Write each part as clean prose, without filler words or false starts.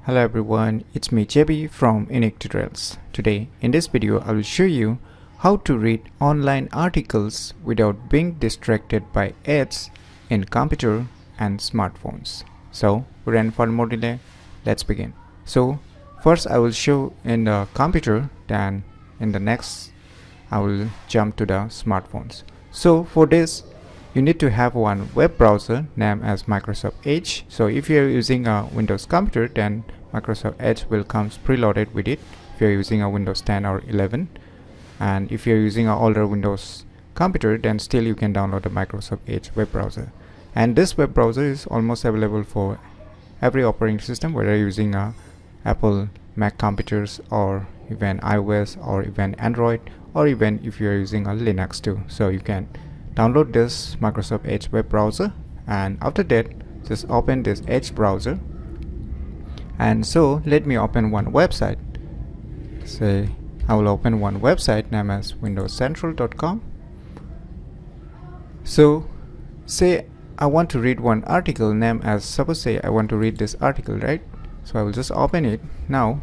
Hello everyone, it's me JB from UniqueTutorials. Today in this video I will show you how to read online articles without being distracted by ads in computer and smartphones. So without further more delay, let's begin. So first I will show in the computer, then in the next I will jump to the smartphones. So for this you need to have one web browser named as Microsoft Edge. So if you are using a Windows computer, then Microsoft Edge will come preloaded with it if you are using a Windows 10 or 11. And if you are using an older Windows computer, then still you can download the Microsoft Edge web browser. And this web browser is almost available for every operating system, whether you're using Apple Mac computers or even iOS or even Android, or even if you are using a Linux too. So you can download this Microsoft Edge web browser, and after that just open this Edge browser. And so let me open one website. Say I will open one website named as windowscentral.com. So say I want to read one article named as, suppose say I want to read this article, right? So I will just open it. Now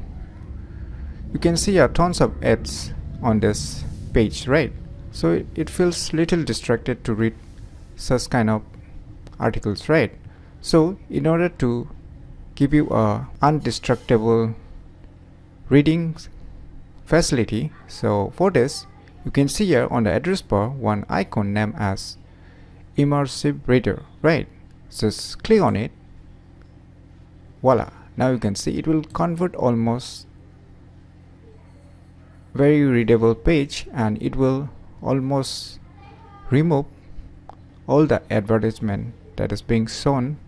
you can see tons of ads on this page, right? So it feels little distracted to read such kind of articles, right? So in order to give you a undistractable reading facility, so for this you can see here on the address bar one icon named as immersive reader, right? Just click on it. Voila, now you can see it will convert almost very readable page, and it will almost remove all the advertisement that is being shown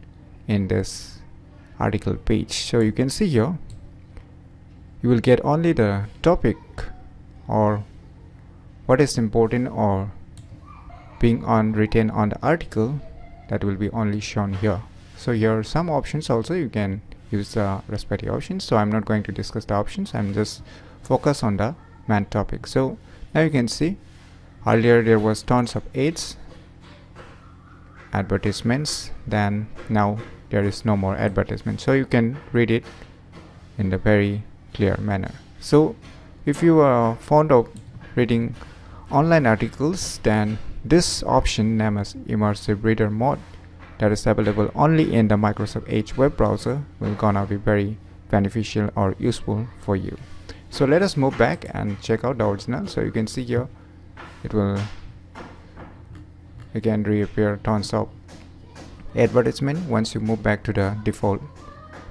in this article page. So you can see here you will get only the topic or what is important or being written on the article, that will be only shown here. So here are some options also, you can use the respective options. So I'm not going to discuss the options, I'm just focus on the main topic. So now you can see earlier there was tons of ads, advertisements, then now there is no more advertisement, so you can read it in the very clear manner. So if you are fond of reading online articles, then this option named as immersive reader mode, that is available only in the Microsoft Edge web browser, will gonna be very beneficial or useful for you. So let us move back and check out the original. So you can see here it will again reappear tons of advertisement once you move back to the default,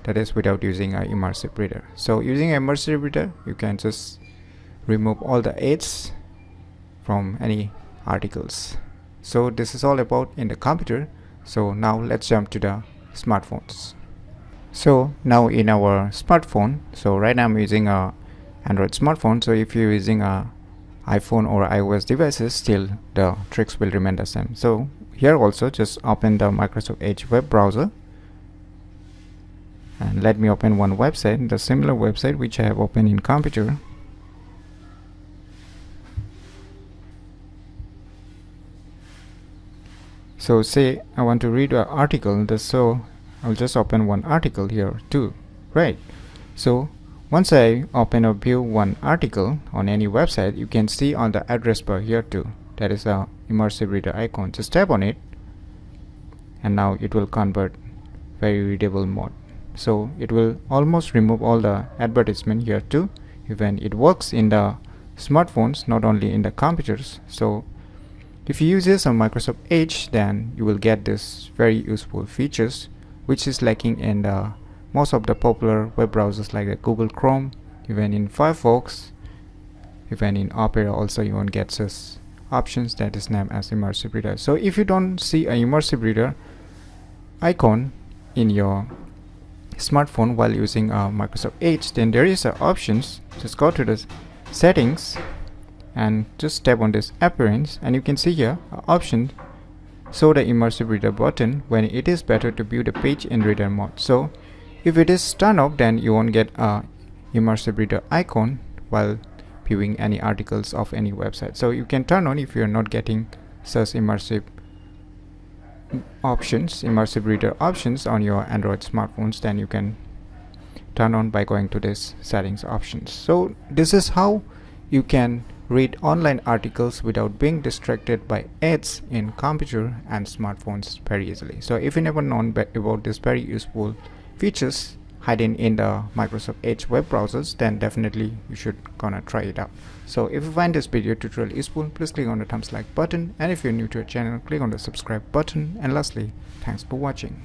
that is without using an immersive reader. So using an immersive reader you can just remove all the ads from any articles. So this is all about in the computer. So now let's jump to the smartphones. So now in our smartphone, so right now I'm using a Android smartphone. So if you're using a iPhone or iOS devices, still the tricks will remain the same. So here also just open the Microsoft Edge web browser, and let me open one website, the similar website which I have opened in computer. So say I want to read an article, so I'll just open one article here too, right? So once I open or view one article on any website, you can see on the address bar here too, that is a immersive reader icon. Just tap on it and now it will convert very readable mode. So it will almost remove all the advertisement here too. Even it works in the smartphones, not only in the computers. So if you use this on Microsoft Edge, then you will get this very useful features which is lacking in the most of the popular web browsers like the Google Chrome, even in Firefox, even in Opera also you won't get such options that is named as immersive reader. So if you don't see a immersive reader icon in your smartphone while using Microsoft Edge, then there is options. Just go to the settings and just tap on this appearance, and you can see here option show the immersive reader button when it is better to view the page in reader mode. So if it is turned off, then you won't get a immersive reader icon while viewing any articles of any website. So you can turn on if you're not getting such immersive options, immersive reader options on your Android smartphones, then you can turn on by going to this settings options. So this is how you can read online articles without being distracted by ads in computer and smartphones very easily. So if you never known about this very useful features hidden in the Microsoft Edge web browsers, then definitely you should gonna try it out. So if you find this video tutorial useful, please click on the thumbs like button, and if you're new to our channel, click on the subscribe button, and lastly, thanks for watching.